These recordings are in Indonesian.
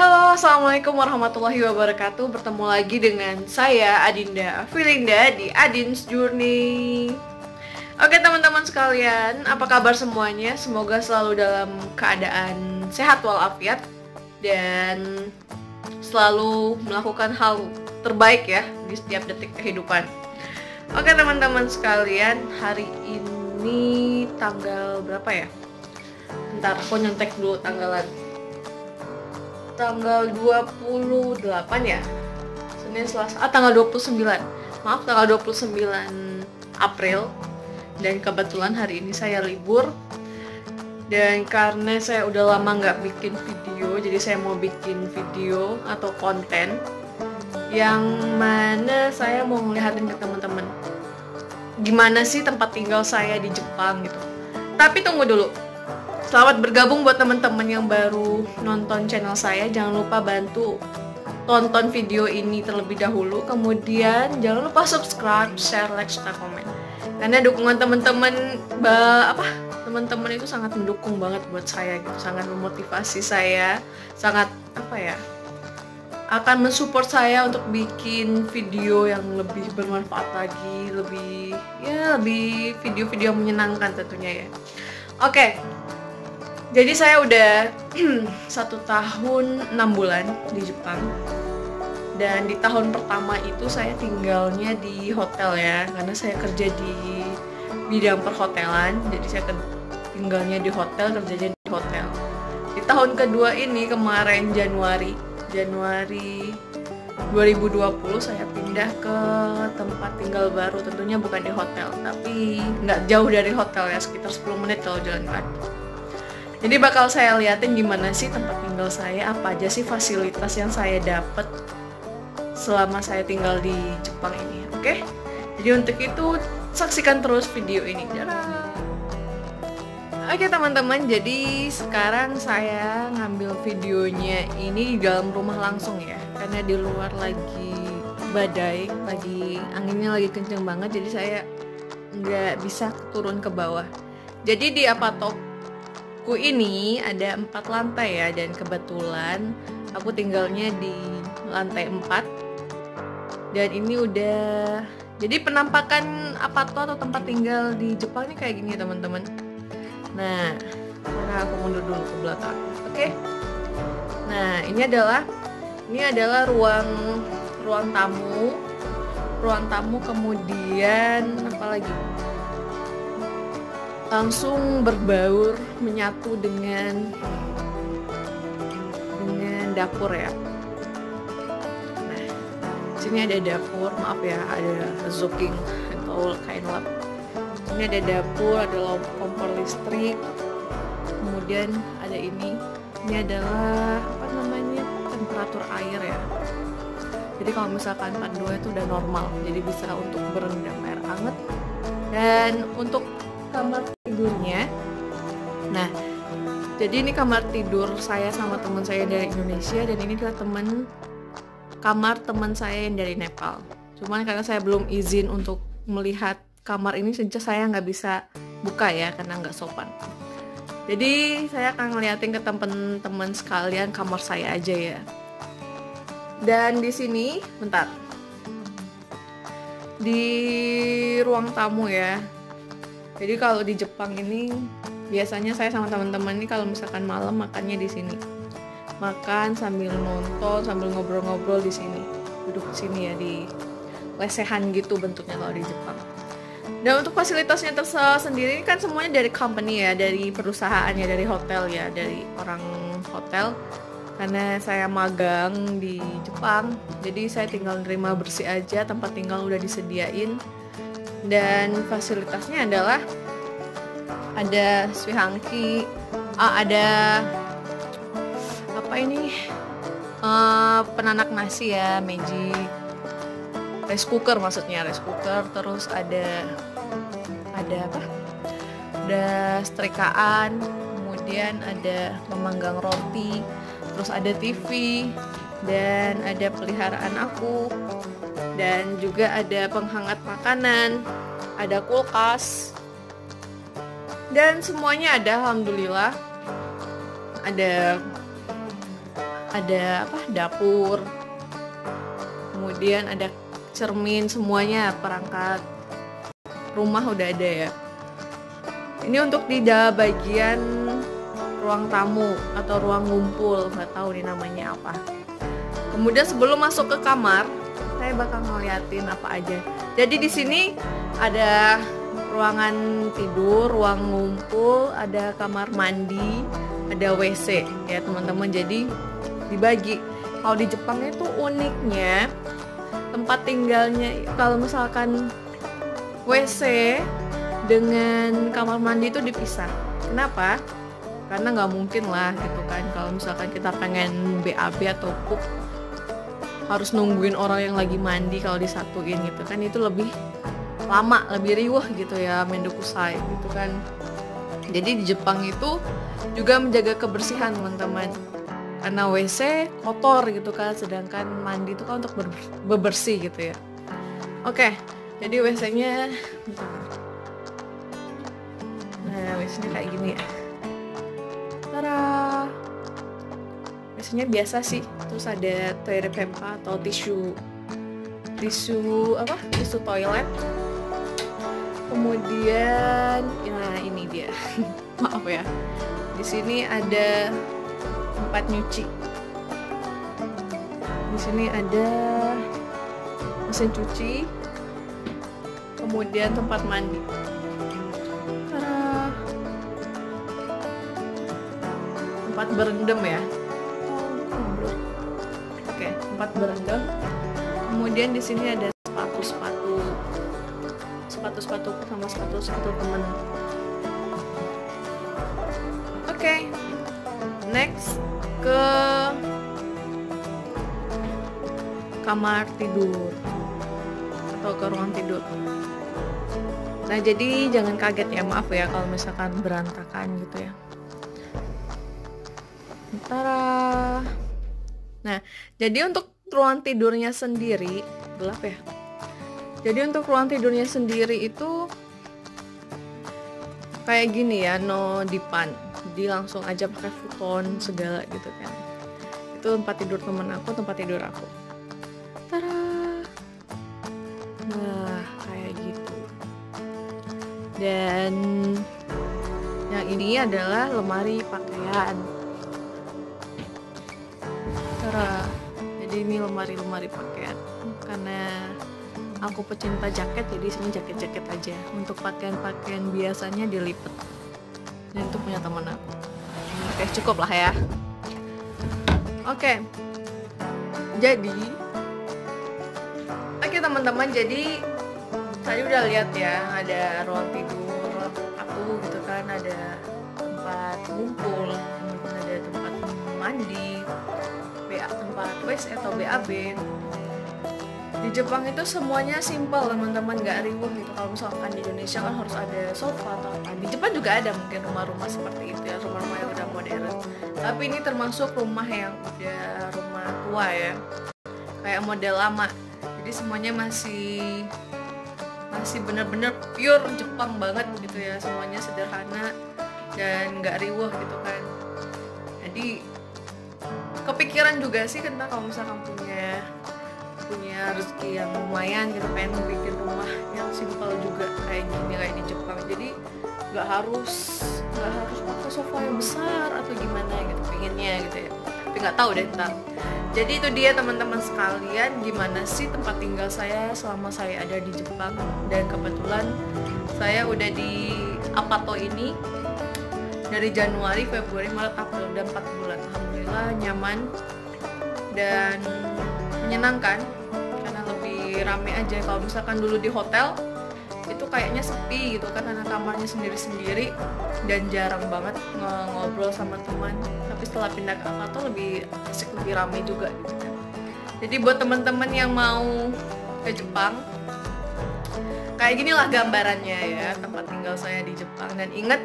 Halo, assalamualaikum warahmatullahi wabarakatuh. Bertemu lagi dengan saya Adinda Filinda di Adin's Journey. Oke teman-teman sekalian, apa kabar semuanya? Semoga selalu dalam keadaan sehat walafiat dan selalu melakukan hal terbaik ya di setiap detik kehidupan. Oke teman-teman sekalian, hari ini tanggal berapa ya? Bentar, aku nyontek dulu tanggalan. Tanggal 28 ya, Senin Selasa, tanggal 29, maaf tanggal 29 April. Dan kebetulan hari ini saya libur. Dan karena saya udah lama nggak bikin video, jadi saya mau bikin video atau konten yang mana saya mau ngeliatin ke teman-teman gimana sih tempat tinggal saya di Jepang gitu. Tapi tunggu dulu, selamat bergabung buat teman-teman yang baru nonton channel saya. Jangan lupa bantu tonton video ini terlebih dahulu. Kemudian jangan lupa subscribe, share, like, serta komen. Karena dukungan teman-teman teman-teman itu sangat mendukung banget buat saya gitu. Sangat memotivasi saya, sangat akan mensupport saya untuk bikin video yang lebih bermanfaat lagi, lebih video-video yang menyenangkan tentunya ya. Oke. Jadi saya udah 1 tahun 6 bulan di Jepang. Dan di tahun pertama itu saya tinggalnya di hotel ya, karena saya kerja di bidang perhotelan. Jadi saya tinggalnya di hotel, kerjanya di hotel. Di tahun kedua ini kemarin Januari 2020 saya pindah ke tempat tinggal baru. Tentunya bukan di hotel, tapi nggak jauh dari hotel ya, sekitar 10 menit kalau jalan kaki. Jadi bakal saya liatin gimana sih tempat tinggal saya, apa aja sih fasilitas yang saya dapat selama saya tinggal di Jepang ini, oke? Jadi untuk itu saksikan terus video ini. Dadah. Oke teman-teman, jadi sekarang saya ngambil videonya ini di dalam rumah langsung ya, karena di luar lagi badai, anginnya lagi kenceng banget, jadi saya nggak bisa turun ke bawah. Jadi di Apatoku ini ada 4 lantai ya, dan kebetulan aku tinggalnya di lantai 4. Dan ini udah, jadi penampakan apato atau tempat tinggal di Jepang ini kayak gini teman-teman. Nah, sekarang aku mundur dulu ke belakang. Oke. Nah, ini adalah ruang tamu, kemudian apa lagi? Langsung berbaur menyatu dengan dapur ya. Nah, sini ada dapur, maaf ya, ada zoking atau kain lap. Ini ada dapur, ada kompor listrik, kemudian ada ini adalah temperatur air ya. Jadi kalau misalkan 42 itu udah normal, jadi bisa untuk berendam air hangat. Dan untuk kamar tidurnya, nah jadi ini kamar tidur saya sama teman saya dari Indonesia, dan ini adalah kamar teman saya yang dari Nepal. Cuman karena saya belum izin untuk melihat kamar ini, sejak saya nggak bisa buka ya, karena nggak sopan. Jadi saya akan ngeliatin ke teman-teman sekalian kamar saya aja ya. Dan di sini, bentar, di ruang tamu ya. Jadi kalau di Jepang ini biasanya saya sama teman-teman ini kalau misalkan malam makannya di sini. Makan sambil nonton, sambil ngobrol-ngobrol di sini. Duduk di sini ya, di lesehan gitu bentuknya kalau di Jepang. Dan untuk fasilitasnya tersendiri kan semuanya dari company ya, dari perusahaannya, dari hotel ya, dari orang hotel. Karena saya magang di Jepang, jadi saya tinggal nerima bersih aja, tempat tinggal udah disediain. Dan fasilitasnya adalah ada suihanki, ada penanak nasi ya, magic, rice cooker, terus ada setrikaan, kemudian ada pemanggang roti, terus ada TV, dan ada peliharaan aku, dan juga ada penghangat makanan, ada kulkas, dan semuanya ada, alhamdulillah. Ada ada apa, dapur, kemudian ada cermin, semuanya perangkat rumah udah ada ya. Ini untuk di bagian ruang tamu atau ruang ngumpul, nggak tahu nih namanya apa. Kemudian sebelum masuk ke kamar, saya bakal ngeliatin apa aja. Jadi di sini ada ruangan tidur, ruang ngumpul, ada kamar mandi, ada WC ya teman-teman. Jadi dibagi. Kalau di Jepang itu uniknya tempat tinggalnya, kalau misalkan WC dengan kamar mandi itu dipisah. Kenapa? Karena nggak mungkin lah gitu kan, kalau misalkan kita pengen BAB atau pup harus nungguin orang yang lagi mandi kalau disatuin gitu kan, itu lebih lama, lebih riuh gitu ya, mendokusai gitu kan. Jadi di Jepang itu juga menjaga kebersihan teman-teman, karena WC kotor gitu kan, sedangkan mandi itu kan untuk bebersih gitu ya. Oke, jadi WC-nya nah WC-nya kayak gini ya. Tara, WC-nya biasa sih. Terus ada toilet paper atau tisu toilet. Kemudian, nah ini dia. Maaf ya. Di sini ada tempat nyuci. Di sini ada mesin cuci. Kemudian tempat mandi. Tara. Tempat berendam ya. Oke, tempat berendam. Kemudian di sini ada sepatu sama sepatu temen. Oke, next ke kamar tidur atau ke ruang tidur. Nah, jadi jangan kaget ya, maaf ya kalau misalkan berantakan gitu ya. Tara. Nah, jadi untuk ruang tidurnya sendiri, gelap ya. Jadi untuk ruang tidurnya sendiri itu kayak gini ya, no dipan. Jadi langsung aja pakai futon segala gitu kan. Itu tempat tidur temen aku, tempat tidur aku. Tara. Nah, kayak gitu. Dan yang ini adalah lemari pakaian. Tara. Jadi ini lemari pakaian. Karena aku pecinta jaket, jadi sini jaket-jaket aja. Untuk pakaian-pakaian biasanya dilipat. Dan itu punya teman aku. Oke, cukup lah ya. Oke. Jadi teman-teman, jadi tadi udah lihat ya, ada ruang tidur aku gitu kan, ada tempat ngumpul, ada tempat mandi, tempat WC atau BAB. Di Jepang itu semuanya simpel teman-teman, nggak riuh gitu. Kalau misalkan di Indonesia kan harus ada sofa atau apa. Di Jepang juga ada mungkin rumah-rumah seperti itu ya, rumah-rumah yang udah modern. Tapi ini termasuk rumah yang udah rumah tua ya, kayak model lama. Jadi semuanya masih bener-bener pure Jepang banget gitu ya. Semuanya sederhana dan nggak riuh gitu kan. Jadi kepikiran juga sih kita kalau misalkan punya rezeki yang lumayan gitu, pengen bikin rumah yang simpel juga kayak gini, kayak di Jepang. Jadi nggak harus pakai sofa yang besar atau gimana gitu pengennya gitu ya. Tapi nggak tahu deh ntar. Jadi itu dia teman-teman sekalian, gimana sih tempat tinggal saya selama saya ada di Jepang. Dan kebetulan saya udah di Apato ini dari Januari, Februari, Maret, April, udah 4 bulan. Alhamdulillah nyaman dan menyenangkan, karena lebih rame aja. Kalau misalkan dulu di hotel itu kayaknya sepi gitu kan, karena kamarnya sendiri-sendiri dan jarang banget ngobrol sama teman. Tapi setelah pindah ke Apato lebih asik, lebih rame juga gitu kan. Jadi buat teman-teman yang mau ke Jepang, kayak ginilah gambarannya ya tempat tinggal saya di Jepang. Dan ingat,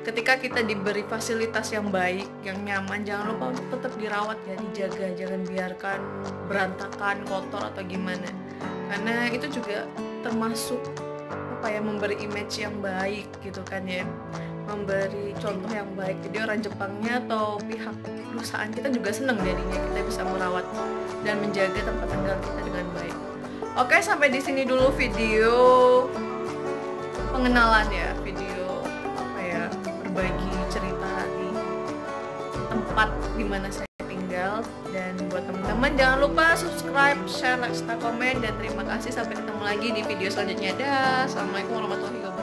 ketika kita diberi fasilitas yang baik, yang nyaman, jangan lupa untuk tetap dirawat ya, dijaga, jangan biarkan berantakan, kotor atau gimana. Karena itu juga termasuk apa ya, memberi image yang baik gitu kan ya. memberi contoh yang baik. Jadi orang Jepangnya atau pihak perusahaan kita juga senang jadinya kita bisa merawat dan menjaga tempat tinggal kita dengan baik. Oke, sampai di sini dulu video pengenalan ya, video apa ya, berbagi cerita di tempat dimana saya tinggal. Dan buat teman-teman jangan lupa subscribe, share, like, serta komen, dan terima kasih. Sampai ketemu lagi di video selanjutnya. Dah, assalamualaikum warahmatullahi wabarakatuh.